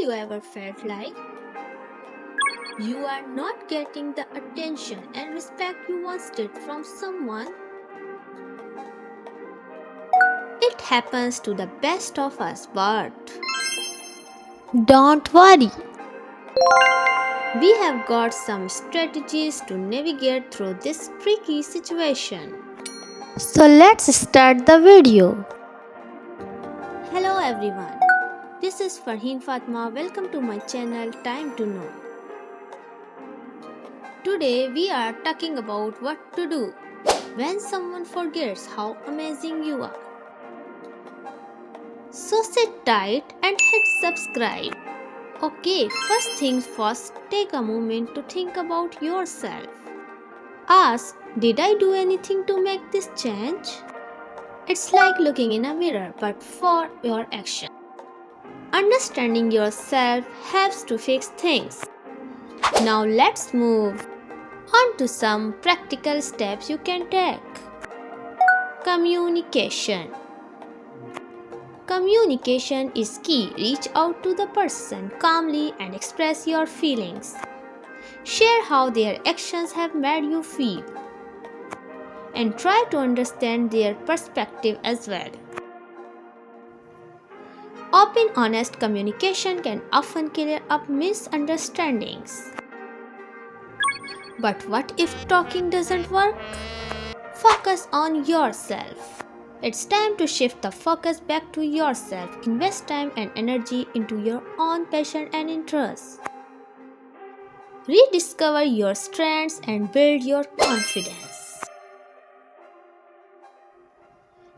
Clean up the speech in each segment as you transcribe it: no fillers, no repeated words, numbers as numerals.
you ever felt like you are not getting the attention and respect you once did from someone? It happens to the best of us, but don't worry. We have got some strategies to navigate through this tricky situation. So let's start the video. Hello everyone. This is Farheen Fatma. Welcome to my channel Time to Know. Today we are talking about what to do when someone forgets how amazing you are. So sit tight and hit subscribe. Okay, first things first, take a moment to think about yourself. Ask, did I do anything to make this change? It's like looking in a mirror but for your action. Understanding yourself helps to fix things. Now let's move on to some practical steps you can take. Communication. Communication is key. Reach out to the person calmly and express your feelings. Share how their actions have made you feel. And try to understand their perspective as well. Open, honest communication can often clear up misunderstandings. But what if talking doesn't work? Focus on yourself. It's time to shift the focus back to yourself. Invest time and energy into your own passion and interests. Rediscover your strengths and build your confidence.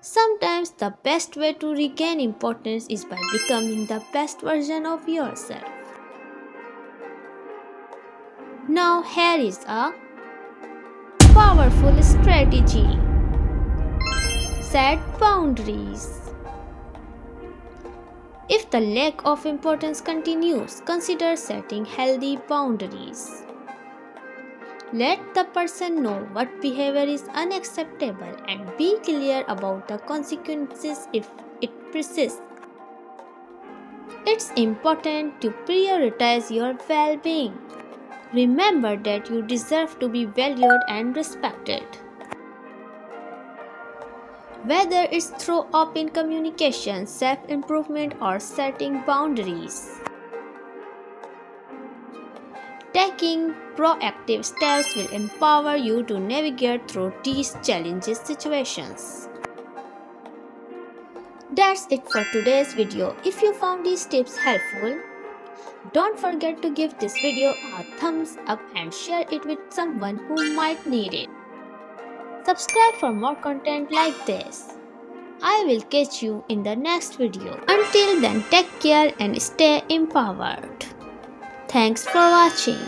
Sometimes the best way to regain importance is by becoming the best version of yourself. Now here is a powerful strategy. Set boundaries. If the lack of importance continues, consider setting healthy boundaries. Let the person know what behavior is unacceptable and be clear about the consequences if it persists. It's important to prioritize your well-being. Remember that you deserve to be valued and respected. Whether it's through open communication, self-improvement, or setting boundaries. Taking proactive steps will empower you to navigate through these challenging situations. That's it for today's video. If you found these tips helpful, don't forget to give this video a thumbs up and share it with someone who might need it. Subscribe for more content like this. I will catch you in the next video. Until then, take care and stay empowered. Thanks for watching.